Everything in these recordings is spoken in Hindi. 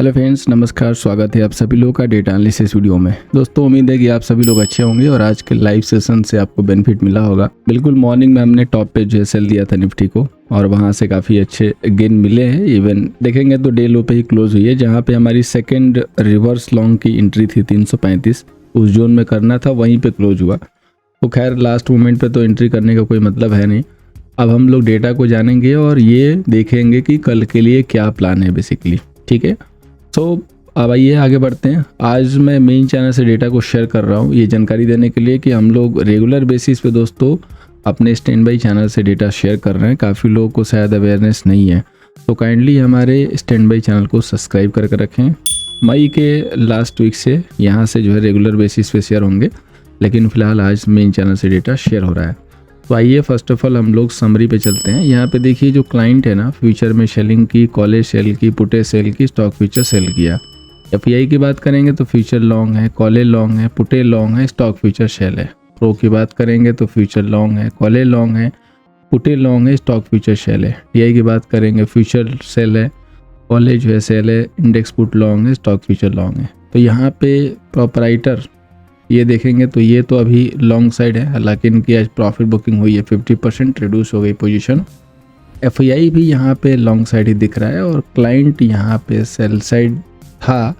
हेलो फ्रेंड्स, नमस्कार। स्वागत है आप सभी लोगों का डेटा एनालिसिस वीडियो में। दोस्तों, उम्मीद है कि आप सभी लोग अच्छे होंगे और आज के लाइव सेशन से आपको बेनिफिट मिला होगा। बिल्कुल मॉर्निंग में हमने टॉप पे जो है सेल दिया था निफ्टी को और वहां से काफ़ी अच्छे गेन मिले हैं। इवन देखेंगे तो डे लो पे ही क्लोज हुई है, जहां पे हमारी सेकेंड रिवर्स लॉन्ग की एंट्री थी 335, उस जोन में करना था, वहीं पर क्लोज हुआ। तो खैर लास्ट मोमेंट पर तो एंट्री करने का कोई मतलब है नहीं। अब हम लोग डेटा को जानेंगे और ये देखेंगे कि कल के लिए क्या प्लान है बेसिकली। ठीक है, तो अब आइए आगे बढ़ते हैं। आज मैं मेन चैनल से डेटा को शेयर कर रहा हूँ ये जानकारी देने के लिए कि हम लोग रेगुलर बेसिस पे दोस्तों अपने स्टैंड बाई चैनल से डेटा शेयर कर रहे हैं। काफ़ी लोगों को शायद अवेयरनेस नहीं है, तो काइंडली हमारे स्टैंड बाई चैनल को सब्सक्राइब करके रखें। मई के लास्ट वीक से यहाँ से जो है रेगुलर बेसिस पे शेयर होंगे, लेकिन फ़िलहाल आज मेन चैनल से डेटा शेयर हो रहा है। तो आइए फर्स्ट ऑफ ऑल हम लोग समरी पे चलते हैं। यहाँ पे देखिए जो क्लाइंट है ना, फ्यूचर में सेलिंग की, कॉलेज सेल की, पुटे सेल की, स्टॉक फ्यूचर सेल किया। एफआई की बात करेंगे तो फ्यूचर लॉन्ग है, कॉलेज लॉन्ग है, पुटे लॉन्ग है, स्टॉक फ्यूचर सेल है। प्रो की बात करेंगे तो फ्यूचर लॉन्ग है, कॉलेज लॉन्ग है, पुटे लॉन्ग है, स्टॉक फ्यूचर सेल है। टीआई की बात करेंगे फ्यूचर सेल है, कॉलेज है सेल है, इंडेक्स पुट लॉन्ग है, स्टॉक फ्यूचर लॉन्ग है। तो यहाँ पे प्रोपराइटर ये देखेंगे तो ये तो अभी लॉन्ग साइड है, हालांकि इनकी आज प्रॉफिट बुकिंग हुई है, 50% रिड्यूस हो गई पोजीशन। एफआई भी यहाँ पे लॉन्ग साइड ही दिख रहा है और क्लाइंट यहाँ पे सेल साइड था,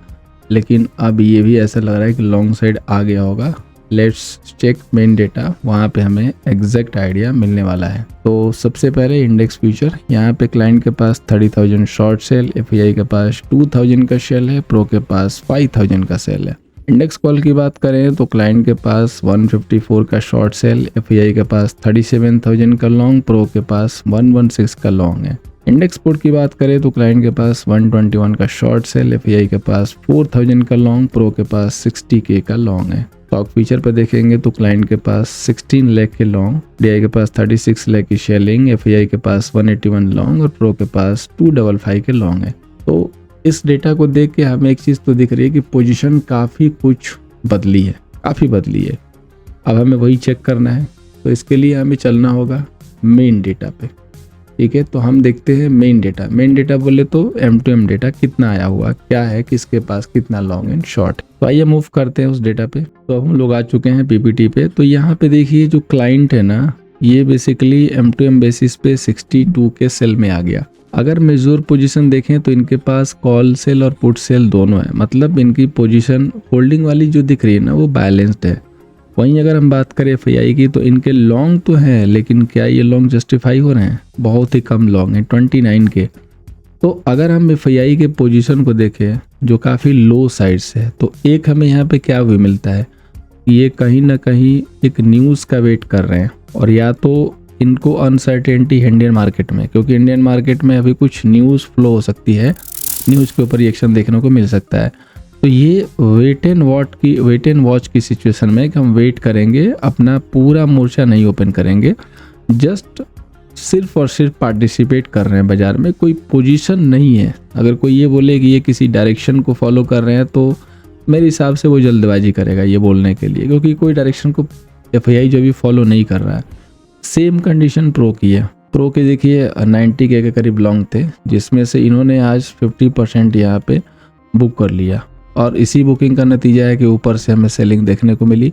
लेकिन अब ये भी ऐसा लग रहा है कि लॉन्ग साइड आ गया होगा। लेट्स चेक मेन डेटा, वहाँ पे हमें एग्जैक्ट आइडिया मिलने वाला है। तो सबसे पहले इंडेक्स फ्यूचर, यहाँ पे क्लाइंट के पास 30,000 शॉर्ट सेल, एफआई के पास 2,000 का सेल है, प्रो के पास 5,000 का सेल है। इंडेक्स कॉल की बात करें तो क्लाइंट के पास 154 का शॉर्ट सेल, एफआई के पास 37,000 का लॉन्ग, प्रो के पास 116 का लॉन्ग है। इंडेक्स पुट की बात करें तो क्लाइंट के पास 121 का शॉर्ट सेल, एफआई के पास 4,000 का लॉन्ग, प्रो के पास 60K का लॉन्ग है। स्टॉक फीचर पर देखेंगे तो क्लाइंट के पास 16 लाख के लॉन्ग, डीआई के पास 36 लाख की शेलिंग, एफआई के पास 181 लॉन्ग और प्रो के पास 255 के लॉन्ग है। तो इस डेटा को देख के हमें एक चीज़ तो दिख रही है कि पोजीशन काफ़ी कुछ बदली है, काफ़ी बदली है। अब हमें वही चेक करना है, तो इसके लिए हमें चलना होगा मेन डेटा पे। ठीक है, तो हम देखते हैं मेन डेटा। मेन डेटा बोले तो M2M डेटा कितना आया हुआ, क्या है, किसके पास कितना लॉन्ग एंड शॉर्ट। तो आइए मूव करते हैं उस डेटा पे। तो हम लोग आ चुके हैं पीपीटी पे। तो यहाँ पे देखिए जो क्लाइंट है ना, ये बेसिकली M2M बेसिस पे 62 के सेल में आ गया। अगर मेजूर पोजीशन देखें तो इनके पास कॉल सेल और पुट सेल दोनों है, मतलब इनकी पोजीशन होल्डिंग वाली जो दिख रही है ना वो बैलेंस्ड है। वहीं अगर हम बात करें एफआई की तो इनके लॉन्ग तो हैं, लेकिन क्या ये लॉन्ग जस्टिफाई हो रहे हैं? बहुत ही कम लॉन्ग है, 29 के। तो अगर हम एफआई के पोजीशन को देखें जो काफ़ी लो साइड से है, तो एक हमें यहाँ पे क्या भी मिलता है, ये कहीं ना कहीं एक न्यूज़ का वेट कर रहे हैं, और या तो इनको अनसर्टेनिटी है इंडियन मार्केट में, क्योंकि इंडियन मार्केट में अभी कुछ न्यूज़ फ्लो हो सकती है, न्यूज़ के ऊपर रिएक्शन देखने को मिल सकता है। तो ये वेट एंड वॉच की सिचुएशन में कि हम वेट करेंगे, अपना पूरा मोर्चा नहीं ओपन करेंगे, जस्ट सिर्फ और सिर्फ पार्टिसिपेट कर रहे हैं बाजार में, कोई पोजीशन नहीं है। अगर कोई ये बोले कि ये किसी डायरेक्शन को फॉलो कर रहे हैं तो मेरे हिसाब से वो जल्दबाजी करेगा ये बोलने के लिए, क्योंकि कोई डायरेक्शन को एफआई जो भी फॉलो नहीं कर रहा है। सेम कंडीशन प्रो की है। प्रो के देखिए 90K के करीब लॉन्ग थे, जिसमें से इन्होंने आज 50% यहाँ पे बुक कर लिया, और इसी बुकिंग का नतीजा है कि ऊपर से हमें सेलिंग देखने को मिली।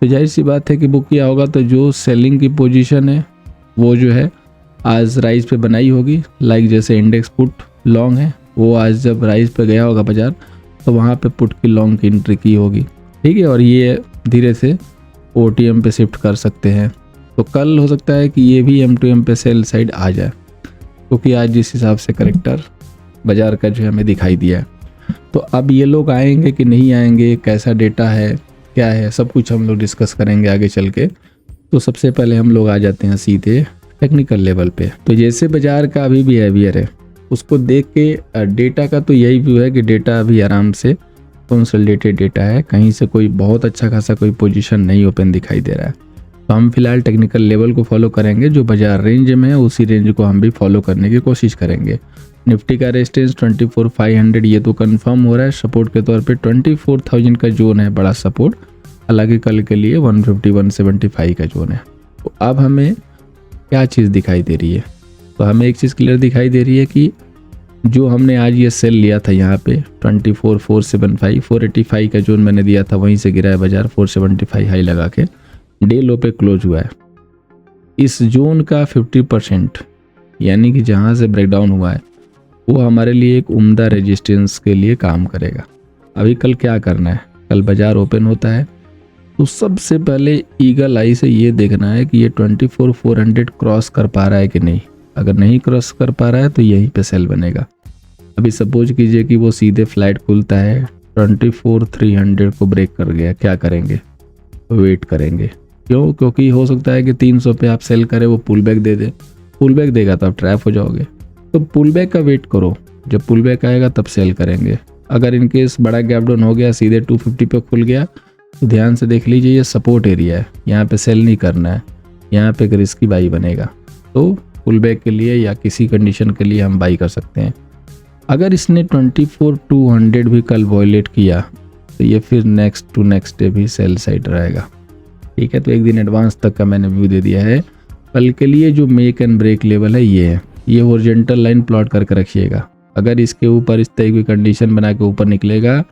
तो जाहिर सी बात है कि बुक किया होगा तो जो सेलिंग की पोजीशन है वो जो है आज राइज पे बनाई होगी। लाइक जैसे इंडेक्स पुट लॉन्ग है, वो आज जब राइज पे गया होगा बाजार तो वहाँ पे पुट की लॉन्ग की एंट्री की होगी। ठीक है, और ये धीरे से OTM पे शिफ्ट कर सकते हैं। तो कल हो सकता है कि ये भी M2M पे सेल साइड आ जाए, क्योंकि आज जिस हिसाब से करेक्टर बाजार का जो है हमें दिखाई दिया है। तो अब ये लोग आएंगे कि नहीं आएंगे, कैसा डेटा है, क्या है, सब कुछ हम लोग डिस्कस करेंगे आगे चल के। तो सबसे पहले हम लोग आ जाते हैं सीधे टेक्निकल लेवल पे। तो जैसे बाजार का अभी बिहेवियर है उसको देख के डेटा का तो यही व्यू है कि डेटा अभी आराम से कंसोलिडेटेड डेटा है, कहीं से कोई बहुत अच्छा खासा कोई पोजीशन नहीं ओपन दिखाई दे रहा है। तो हम फिलहाल टेक्निकल लेवल को फॉलो करेंगे, जो बाजार रेंज में है उसी रेंज को हम भी फॉलो करने की कोशिश करेंगे। निफ्टी का रेजिस्टेंस 24,500 ये तो कंफर्म हो रहा है, सपोर्ट के तौर पे 24,000 का जोन है बड़ा सपोर्ट, हालांकि कल के लिए 150-175 का जोन है। तो अब हमें क्या चीज़ दिखाई दे रही है, तो हमें एक चीज़ क्लियर दिखाई दे रही है कि जो हमने आज ये सेल लिया था यहाँ पे 24,475 485 का जोन मैंने दिया था, वहीं से गिरा है बाजार 475 हाई लगा के डे लो पे क्लोज हुआ है। इस जोन का 50% यानी कि जहाँ से ब्रेकडाउन हुआ है वो हमारे लिए एक उम्दा रेजिस्टेंस के लिए काम करेगा। अभी कल क्या करना है, कल बाजार ओपन होता है तो सबसे पहले ईगल आई से ये देखना है कि ये 24,400 क्रॉस कर पा रहा है कि नहीं। अगर नहीं क्रॉस कर पा रहा है तो यहीं पे सेल बनेगा। अभी सपोज कीजिए कि वो सीधे फ्लैट खुलता है 24,300 को ब्रेक कर गया, क्या करेंगे, वेट करेंगे। क्यों? क्योंकि हो सकता है कि 300 पे आप सेल करें, वो पुल बैक दे दे, पुल बैक देगा तो आप ट्रैप हो जाओगे। तो पुल बैक का वेट करो, जब पुल बैक आएगा तब सेल करेंगे। अगर इनकेस बड़ा गैप डाउन हो गया, सीधे 250 पे खुल गया तो ध्यान से देख लीजिए, ये सपोर्ट एरिया है, यहाँ पे सेल नहीं करना है, यहाँ पे एक रिस्की बाई बनेगा। तो पुल बैक के लिए या किसी कंडीशन के लिए हम बाई कर सकते हैं। अगर इसने 24,200 भी कल वॉयलेट किया तो ये फिर नेक्स्ट टू नेक्स्ट डे भी सेल साइड रहेगा। ठीक है, तो एक दिन एडवांस तक का मैंने व्यू दे दिया है। कल के लिए जो मेक एंड ब्रेक लेवल है ये है, ये हॉरिजॉन्टल लाइन प्लॉट करके रखिएगा। अगर इसके ऊपर इस तरह की कंडीशन बना के ऊपर निकलेगा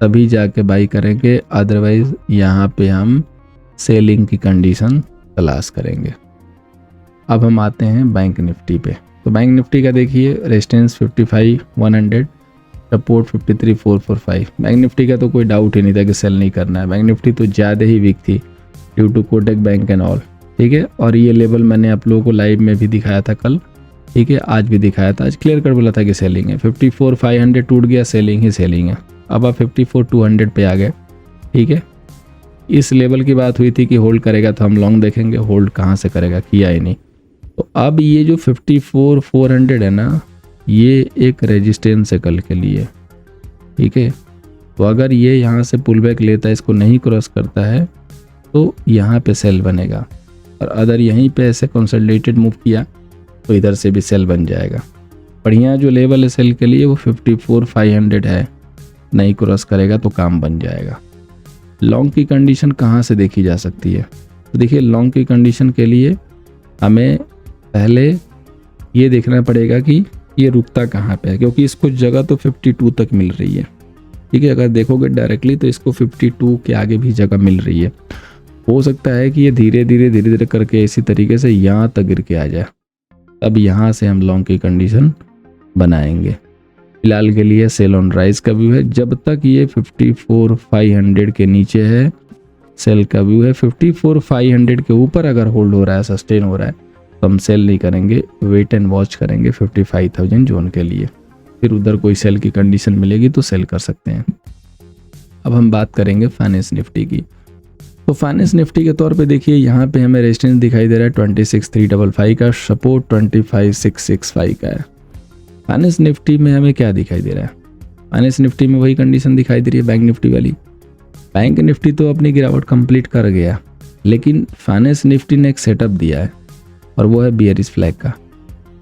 तभी जाके बाई करेंगे, अदरवाइज यहाँ पे हम सेलिंग की कंडीशन तलाश करेंगे। अब हम आते हैं बैंक निफ्टी पे। तो बैंक निफ्टी का देखिए, रेजिस्टेंस 55,100, सपोर्ट 53,445। बैंक निफ्टी का तो कोई डाउट ही नहीं था कि सेल नहीं करना है। बैंक निफ्टी तो ज़्यादा ही वीक थी due to Kotak Bank and all. ठीक है, और ये लेवल मैंने आप लोगों को लाइव में भी दिखाया था कल। ठीक है, आज भी दिखाया था, आज क्लियर कर बोला था कि सेलिंग है। 54,500 टूट गया, सेलिंग ही सेलिंग है। अब आप 54,200 पे आ गए। ठीक है, इस लेवल की बात हुई थी कि होल्ड करेगा तो हम लॉन्ग देखेंगे, होल्ड कहाँ से करेगा, किया ही नहीं। तो अब ये जो 54,400 है ना, ये एक रेजिस्टेंस है कल के लिए। ठीक है, तो अगर ये यहाँ से पुल बैक लेता है, इसको नहीं क्रॉस करता है तो यहाँ पे सेल बनेगा, और अगर यहीं पे ऐसे कंसोलिडेटेड मूव किया तो इधर से भी सेल बन जाएगा। बढ़िया जो लेवल है सेल के लिए वो 54,500 है, नहीं क्रॉस करेगा तो काम बन जाएगा। लॉन्ग की कंडीशन कहाँ से देखी जा सकती है? तो देखिए, लॉन्ग की कंडीशन के लिए हमें पहले ये देखना पड़ेगा कि ये रुकता कहाँ पे है, क्योंकि इसको जगह तो 52 तक मिल रही है। ठीक है, अगर देखोगे डायरेक्टली तो इसको 52 के आगे भी जगह मिल रही है। हो सकता है कि ये धीरे धीरे करके इसी तरीके से यहाँ तक गिर के आ जाए, अब यहाँ से हम लॉन्ग की कंडीशन बनाएंगे। फिलहाल के लिए सेल ऑन राइज का व्यू है, जब तक ये 54,500 के नीचे है सेल का व्यू है। 54,500 के ऊपर अगर होल्ड हो रहा है, सस्टेन हो रहा है, तो हम सेल नहीं करेंगे, वेट एंड वॉच करेंगे 55,000 जोन के लिए। फिर उधर कोई सेल की कंडीशन मिलेगी तो सेल कर सकते हैं। अब हम बात करेंगे फाइनेंस निफ्टी की। तो फाइनेंस निफ्टी के तौर पे देखिए, यहाँ पे हमें रेजिस्टेंस दिखाई दे रहा है 26,355 का, सपोर्ट 25,665 का है। फाइनेंस निफ्टी में हमें क्या दिखाई दे रहा है? फाइनेंस निफ्टी में वही कंडीशन दिखाई दे रही है बैंक निफ्टी वाली। बैंक निफ्टी तो अपनी गिरावट कंप्लीट कर गया, लेकिन फाइनेंस निफ्टी ने एक सेटअप दिया है और वो है बियरिश फ्लैग का।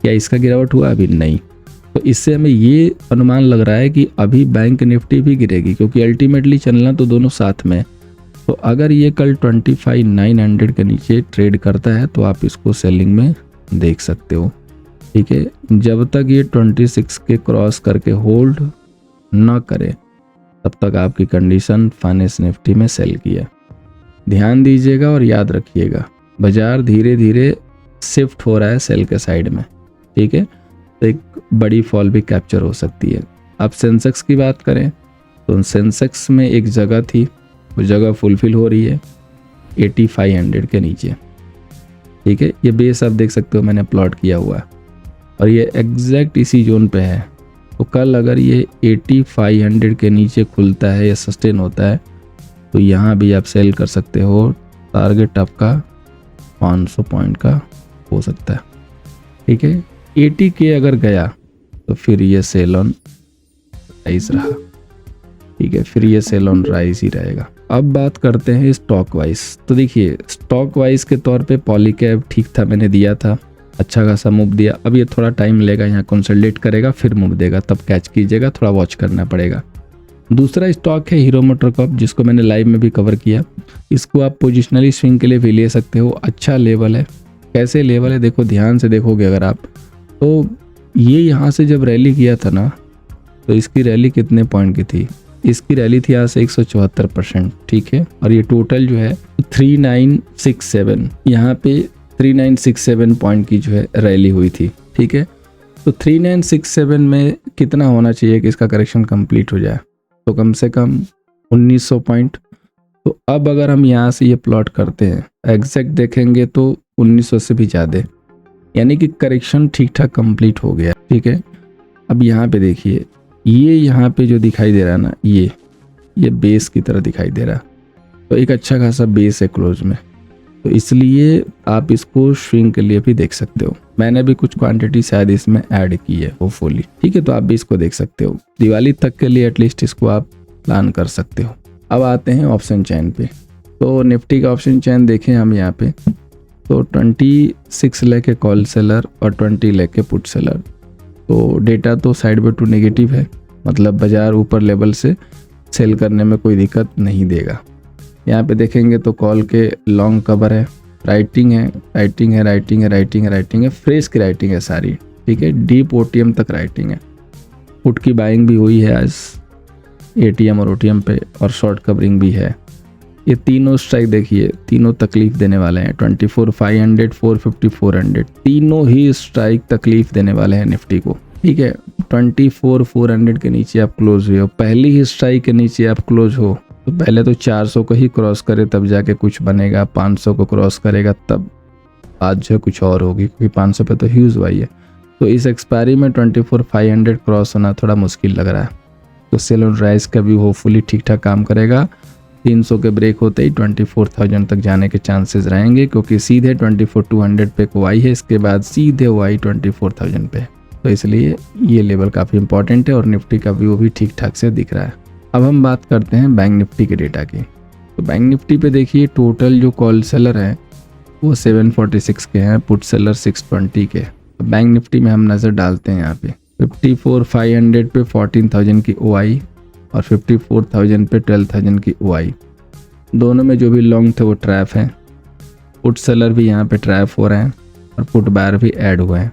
क्या इसका गिरावट हुआ? अभी नहीं। तो इससे हमें ये अनुमान लग रहा है कि अभी बैंक निफ्टी भी गिरेगी, क्योंकि अल्टीमेटली चलना तो दोनों साथ में। तो अगर ये कल 25,900 के नीचे ट्रेड करता है तो आप इसको सेलिंग में देख सकते हो। ठीक है, जब तक ये 26 के क्रॉस करके होल्ड ना करे तब तक आपकी कंडीशन फाइनेंस निफ्टी में सेल की है। ध्यान दीजिएगा और याद रखिएगा, बाजार धीरे धीरे शिफ्ट हो रहा है सेल के साइड में। ठीक है, तो एक बड़ी फॉल भी कैप्चर हो सकती है। अब सेंसेक्स की बात करें तो सेंसेक्स में एक जगह थी, वो जगह फुलफिल हो रही है 8500 के नीचे। ठीक है, ये बेस आप देख सकते हो मैंने प्लॉट किया हुआ है और ये एग्जैक्ट इसी जोन पे है। तो कल अगर ये 8500 के नीचे खुलता है या सस्टेन होता है तो यहाँ भी आप सेल कर सकते हो। टारगेट आपका 500 पॉइंट का हो सकता है। ठीक है, 80 के अगर गया तो फिर ये सेल ऑन राइज रहा। ठीक है, फिर ये सेल ऑन राइज ही रहेगा। अब बात करते हैं स्टॉक वाइज। तो देखिए, स्टॉक वाइज के तौर पे पॉलीकैब ठीक था, मैंने दिया था, अच्छा खासा मूव दिया। अब ये थोड़ा टाइम लेगा, यहाँ कंसोलिडेट करेगा फिर मूव देगा, तब कैच कीजिएगा, थोड़ा वॉच करना पड़ेगा। दूसरा स्टॉक है हीरो मोटोकॉर्प, जिसको मैंने लाइव में भी कवर किया। इसको आप पोजिशनली स्विंग के लिए भी ले सकते हो, अच्छा लेवल है। कैसे लेवल है देखो, ध्यान से देखोगे अगर आप तो ये यहाँ से जब रैली किया था ना, तो इसकी रैली कितने पॉइंट की थी? इसकी रैली थी यहाँ से 174%, ठीक है। और ये टोटल जो है 3967, यहाँ पे 3967 पॉइंट की जो है रैली हुई थी, ठीक है। तो 3967 में कितना होना चाहिए कि इसका करेक्शन कंप्लीट हो जाए? तो कम से कम 1900 पॉइंट। तो अब अगर हम यहाँ से ये प्लॉट करते हैं, एग्जैक्ट देखेंगे तो 1900 से भी ज़्यादा, यानी कि करेक्शन ठीक ठाक कंप्लीट हो गया, ठीक है। अब यहाँ पे देखिए, ये यहाँ पे जो दिखाई दे रहा है ना, ये बेस की तरह दिखाई दे रहा है। तो एक अच्छा खासा बेस है क्लोज में, तो इसलिए आप इसको स्विंग के लिए भी देख सकते हो। मैंने भी कुछ क्वांटिटी शायद इसमें ऐड की है होपफुली, ठीक है। तो आप भी इसको देख सकते हो, दिवाली तक के लिए एटलीस्ट इसको आप प्लान कर सकते हो। अब आते हैं ऑप्शन चैन पे। तो निफ्टी का ऑप्शन चैन देखें हम यहाँ पे, तो 26 लाख के कॉल सेलर और 20 लाख के पुट सेलर। तो डेटा तो साइड बाय टू नेगेटिव है, मतलब बाजार ऊपर लेवल से सेल करने में कोई दिक्कत नहीं देगा। यहाँ पे देखेंगे तो कॉल के लॉन्ग कवर है, राइटिंग है, राइटिंग है, राइटिंग है, राइटिंग है, राइटिंग है, फ्रेश की राइटिंग है सारी, ठीक है। डीप ओटीएम तक राइटिंग है। पुट की बाइंग भी हुई है आज एटीएम और ओटीएम पे, और शॉर्ट कवरिंग भी है। ये तीनों स्ट्राइक देखिए, तीनों तकलीफ देने वाले हैं। 24,500, 450, 400, तीनों ही स्ट्राइक तकलीफ देने वाले हैं निफ्टी को, ठीक है। 24,400 के नीचे आप क्लोज हुए हो, पहली ही स्ट्राइक के नीचे आप क्लोज हो, तो पहले तो 400 को ही क्रॉस करे तब जाके कुछ बनेगा, 500 को क्रॉस करेगा तब बात जो है कुछ और होगी, क्योंकि 500 पे तो ह्यूज हुआ है। तो इस एक्सपायरी में 24,500 क्रॉस होना थोड़ा मुश्किल लग रहा है। तो सेल ऑन राइज का भी होपफुली ठीक ठाक काम करेगा। 300 के ब्रेक होते ही 24,000 तक जाने के चांसेस रहेंगे, क्योंकि सीधे 24,200 पे को आई है, इसके बाद सीधे वो आई 24,000 पे। तो इसलिए ये लेवल काफ़ी इंपॉर्टेंट है और निफ्टी का व्यू भी ठीक ठाक से दिख रहा है। अब हम बात करते हैं बैंक निफ्टी के डेटा की। तो बैंक निफ्टी पे देखिए, टोटल जो कॉल सेलर हैं वो 746 के हैं, पुट सेलर 620 के। बैंक निफ्टी में हम नज़र डालते हैं यहाँ पे 54,500 पे 14,000 की OI और 54,000 पे 12,000 की OI। दोनों में जो भी लॉन्ग थे वो ट्रैप हैं, पुट सेलर भी यहाँ पे ट्रैप हो रहे हैं और पुट बायर भी ऐड हुए हैं।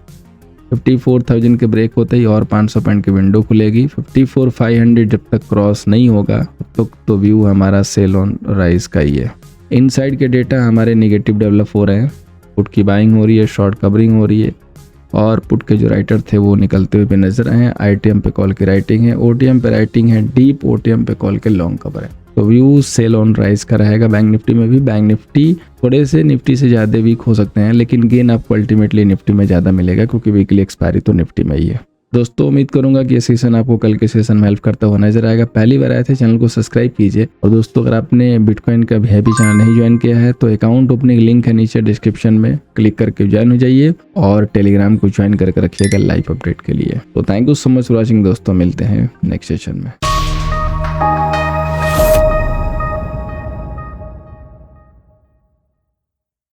54,000 के ब्रेक होते ही और 500 पॉइंट की विंडो खुलेगी। 54,500 जब तक क्रॉस नहीं होगा तब तक तो व्यू हमारा सेल ऑन राइज का ही है। इनसाइड के डेटा हमारे नेगेटिव डेवलप हो रहे हैं, पुट की बाइंग हो रही है, शॉर्ट कवरिंग हो रही है, और पुट के जो राइटर थे वो निकलते हुए भी नजर आए हैं। आईटीएम पे कॉल की राइटिंग है, ओटीएम पे राइटिंग है, डीप ओटीएम पे कॉल के लॉन्ग कवर है। तो व्यू सेल ऑन राइज का रहेगा बैंक निफ्टी में भी। बैंक निफ्टी थोड़े से निफ्टी से ज़्यादा वीक हो सकते हैं, लेकिन गेन आपको अल्टीमेटली निफ्टी में ज़्यादा मिलेगा, क्योंकि वीकली एक्सपायरी तो निफ्टी में ही है। दोस्तों उम्मीद करूंगा कि ये सेशन आपको कल के सेशन में हेल्प करता हुआ नजर आएगा। पहली बार आए थे चैनल को सब्सक्राइब कीजिए, और दोस्तों अगर आपने बिटकॉइन का वीआईपी चैनल नहीं ज्वाइन किया है तो अकाउंट ओपनिंग लिंक है नीचे डिस्क्रिप्शन में, क्लिक करके ज्वाइन हो जाइए और टेलीग्राम को ज्वाइन करके रखिएगा लाइव अपडेट के लिए। तो thank you so much for watching दोस्तों, मिलते हैं नेक्स्ट सेशन में।